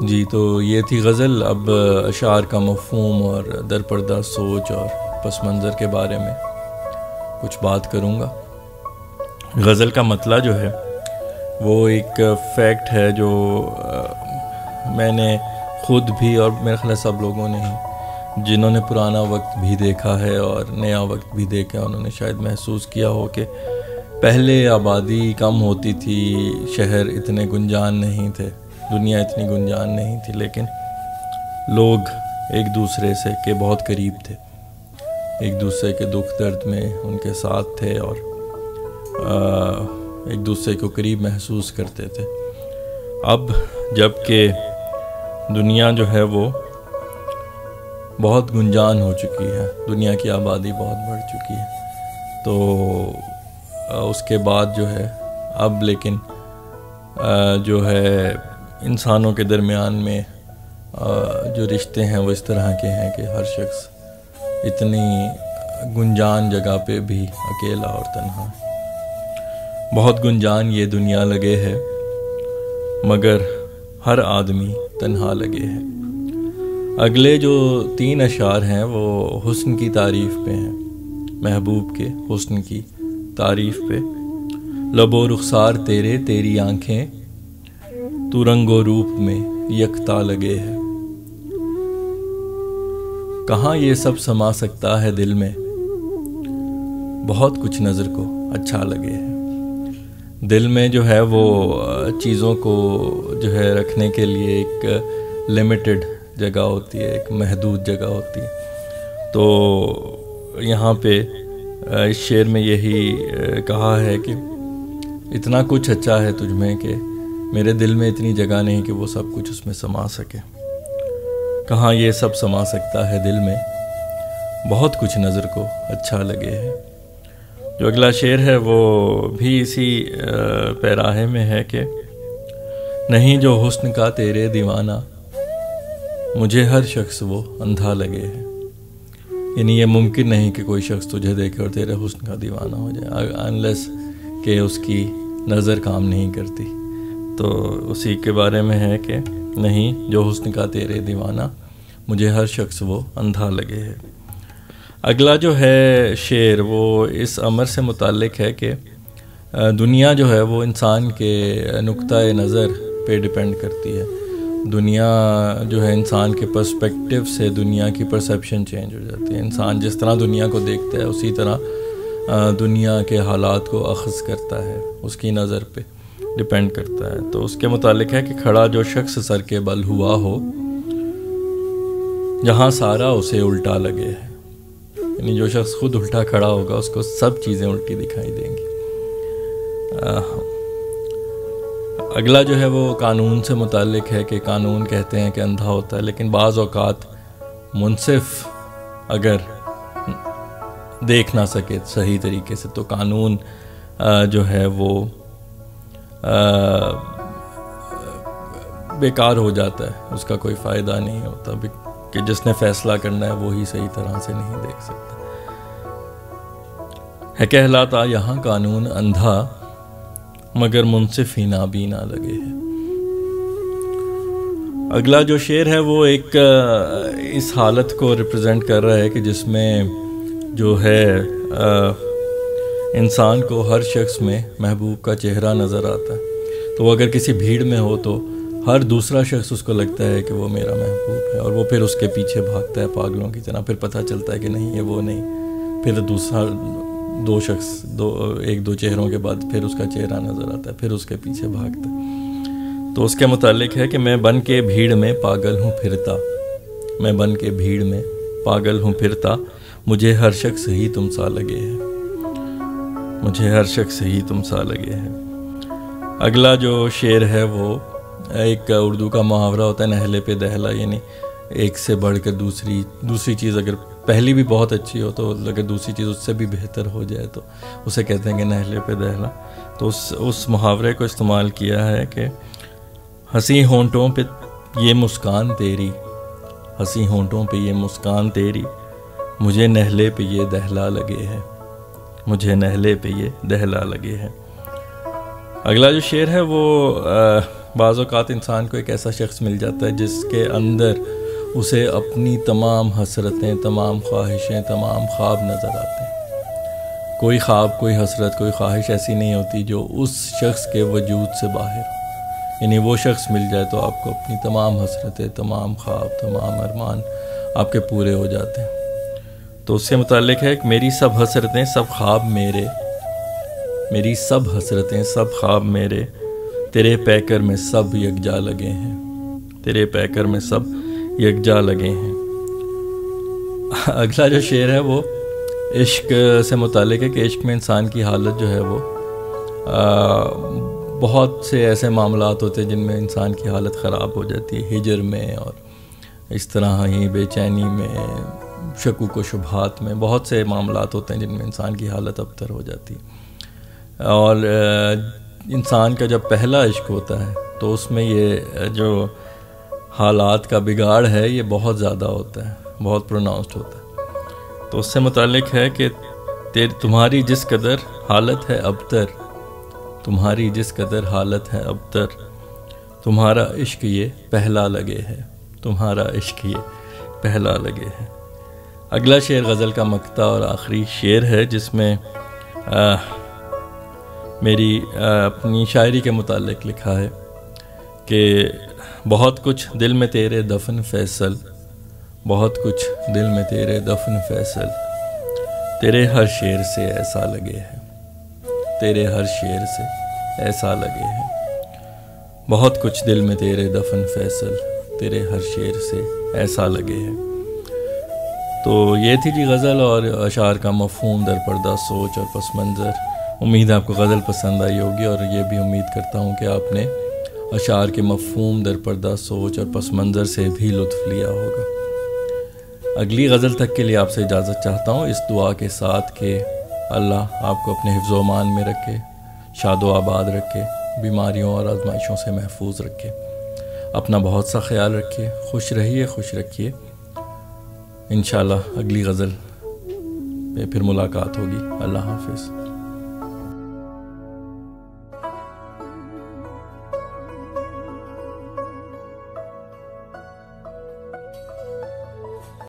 جی تو یہ تھی غزل. اب اشعار کا مفہوم اور درپردہ سوچ اور پس منظر کے بارے میں کچھ بات کروں گا. غزل کا مطلع جو ہے وہ ایک فیکٹ ہے جو میں نے خود بھی اور میرے خیال سب لوگوں نے ہی جنہوں نے پرانا وقت بھی دیکھا ہے اور نیا وقت بھی دیکھا انہوں نے شاید محسوس کیا ہو کہ پہلے آبادی کم ہوتی تھی, شہر اتنے گنجان نہیں تھے, دنیا اتنی گنجان نہیں تھی, لیکن لوگ ایک دوسرے سے کے بہت قریب تھے, ایک دوسرے کے دکھ درد میں ان کے ساتھ تھے اور ایک دوسرے کو قریب محسوس کرتے تھے. اب جب کہ دنیا جو ہے وہ بہت گنجان ہو چکی ہے, دنیا کی آبادی بہت بڑھ چکی ہے, تو اس کے بعد جو ہے اب لیکن جو ہے انسانوں کے درمیان میں جو رشتے ہیں وہ اس طرح کے ہیں کہ ہر شخص اتنی گنجان جگہ پہ بھی اکیلا اور تنہا ہے. بہت گنجان یہ دنیا لگے ہے مگر ہر آدمی تنہا لگے ہے. اگلے جو 3 اشعار ہیں وہ حسن کی تعریف پہ ہیں, محبوب کے حسن کی تعریف پہ. لب و رخسار تیرے تیری آنکھیں تو رنگ و روپ میں یکتا لگے ہے. کہاں یہ سب سما سکتا ہے دل میں, بہت کچھ نظر کو اچھا لگے ہے. دل میں جو ہے وہ چیزوں کو جو ہے رکھنے کے لیے ایک لیمیٹڈ جگہ ہوتی ہے, ایک محدود جگہ ہوتی ہے. تو یہاں پہ اس شعر میں یہی کہا ہے کہ اتنا کچھ اچھا ہے تجھ میں کہ میرے دل میں اتنی جگہ نہیں کہ وہ سب کچھ اس میں سما سکے. کہاں یہ سب سما سکتا ہے دل میں, بہت کچھ نظر کو اچھا لگے ہے. جو اگلا شعر ہے وہ بھی اسی پیراہے میں ہے کہ نہیں جو حسن کا تیرے دیوانہ, مجھے ہر شخص وہ اندھا لگے ہے. یعنی یہ ممکن نہیں کہ کوئی شخص تجھے دیکھے اور تیرے حسن کا دیوانہ ہو جائے انلیس کہ اس کی نظر کام نہیں کرتی. تو اسی کے بارے میں ہے کہ نہیں جو حسن کا تیرے دیوانہ, مجھے ہر شخص وہ اندھا لگے ہے. اگلا جو ہے شعر وہ اس امر سے متعلق ہے کہ دنیا جو ہے وہ انسان کے نقطۂ نظر پہ ڈیپینڈ کرتی ہے. دنیا جو ہے انسان کے پرسپیکٹیو سے دنیا کی پرسیپشن چینج ہو جاتی ہے. انسان جس طرح دنیا کو دیکھتا ہے اسی طرح دنیا کے حالات کو اخذ کرتا ہے, اس کی نظر پہ ڈیپینڈ کرتا ہے. تو اس کے متعلق ہے کہ کھڑا جو شخص سر کے بل ہوا ہو, جہاں سارا اسے الٹا لگے ہے. یعنی جو شخص خود الٹا کھڑا ہوگا اس کو سب چیزیں الٹی دکھائی دیں گی. اگلا جو ہے وہ قانون سے متعلق ہے کہ قانون کہتے ہیں کہ اندھا ہوتا ہے, لیکن بعض اوقات منصف اگر دیکھ نہ سکے صحیح طریقے سے تو قانون جو ہے وہ بیکار ہو جاتا ہے, اس کا کوئی فائدہ نہیں ہوتا کہ جس نے فیصلہ کرنا ہے وہی صحیح طرح سے نہیں دیکھ سکتا. ہے کہلاتا یہاں قانون اندھا مگر منصف ہی نابینا لگے ہے. اگلا جو شعر ہے وہ ایک اس حالت کو ریپرزینٹ کر رہا ہے کہ جس میں جو ہے انسان کو ہر شخص میں محبوب کا چہرہ نظر آتا ہے. تو وہ اگر کسی بھیڑ میں ہو تو ہر دوسرا شخص اس کو لگتا ہے کہ وہ میرا محبوب ہے اور وہ پھر اس کے پیچھے بھاگتا ہے پاگلوں کی طرح. پھر پتہ چلتا ہے کہ نہیں یہ وہ نہیں, پھر دوسرا ایک دو چہروں کے بعد پھر اس کا چہرہ نظر آتا ہے, پھر اس کے پیچھے بھاگتا ہے. تو اس کے متعلق ہے کہ میں بن کے بھیڑ میں پاگل ہوں پھرتا, میں بن کے بھیڑ میں پاگل ہوں پھرتا, مجھے ہر شخص ہی تم سا لگے ہے, مجھے ہر شخص ہی تم سا لگے ہے. اگلا جو شعر ہے وہ ایک اردو کا محاورہ ہوتا ہے نہلے پہ دہلا, یعنی ایک سے بڑھ کر دوسری چیز اگر پہلی بھی بہت اچھی ہو تو اگر دوسری چیز اس سے بھی بہتر ہو جائے تو اسے کہتے ہیں کہ نہلے پہ دہلا. تو اس محاورے کو استعمال کیا ہے کہ ہنسی ہونٹوں پہ یہ مسکان تیری, ہنسی ہونٹوں پہ یہ مسکان تیری, مجھے نہلے پہ یہ دہلا لگے ہے, مجھے نہلے پہ یہ دہلا لگے ہے. اگلا جو شعر ہے وہ بعض اوقات انسان کو ایک ایسا شخص مل جاتا ہے جس کے اندر اسے اپنی تمام حسرتیں، تمام خواہشیں، تمام خواب نظر آتے ہیں۔ کوئی خواب، کوئی حسرت، کوئی خواہش ایسی نہیں ہوتی جو اس شخص کے وجود سے باہر ہو۔ یعنی وہ شخص مل جائے تو آپ کو اپنی تمام حسرتیں، تمام خواب، تمام ارمان آپ کے پورے ہو جاتے ہیں۔ تو اس سے متعلق ہے کہ میری سب حسرتیں، سب خواب میرے، میری سب حسرتیں، سب خواب میرے، تیرے پیکر میں سب یکجا لگے ہیں، تیرے پیکر میں سب یکجا لگے ہیں۔ اگلا جو شعر ہے وہ عشق سے متعلق ہے کہ عشق میں انسان کی حالت جو ہے وہ بہت سے ایسے معاملات ہوتے ہیں جن میں انسان کی حالت خراب ہو جاتی ہے، ہجر میں اور اس طرح ہی بے چینی میں، شکوک و شبہات میں، بہت سے معاملات ہوتے ہیں جن میں انسان کی حالت ابتر ہو جاتی ہے۔ اور انسان کا جب پہلا عشق ہوتا ہے تو اس میں یہ جو حالات کا بگاڑ ہے یہ بہت زیادہ ہوتا ہے، بہت پروناؤنسڈ ہوتا ہے۔ تو اس سے متعلق ہے کہ تمہاری جس قدر حالت ہے ابتر، تمہاری جس قدر حالت ہے ابتر، تمہارا عشق یہ پہلا لگے ہے، تمہارا عشق یہ پہلا لگے ہے۔ اگلا شعر غزل کا مقطع اور آخری شعر ہے جس میں میری اپنی شاعری کے متعلق لکھا ہے کہ بہت کچھ دل میں تیرے دفن فیصل، بہت کچھ دل میں تیرے دفن فیصل، تیرے ہر شعر سے ایسا لگے ہے، تیرے ہر شعر سے ایسا لگے ہے، بہت کچھ دل میں تیرے دفن فیصل، تیرے ہر شعر سے ایسا لگے ہے۔ تو یہ تھی جی غزل اور اشعار کا مفہوم در پردہ سوچ اور پس منظر۔ امید ہے آپ کو غزل پسند آئی ہوگی، اور یہ بھی امید کرتا ہوں کہ آپ نے اشعار کے مفہوم در پردہ سوچ اور پس منظر سے بھی لطف لیا ہوگا۔ اگلی غزل تک کے لیے آپ سے اجازت چاہتا ہوں، اس دعا کے ساتھ کہ اللہ آپ کو اپنے حفظ و امان میں رکھے، شاد و آباد رکھے، بیماریوں اور آزمائشوں سے محفوظ رکھے، اپنا بہت سا خیال رکھیے، خوش رہیے، خوش رکھیے۔ انشاءاللہ اگلی غزل پہ پھر ملاقات ہوگی۔ اللہ حافظ۔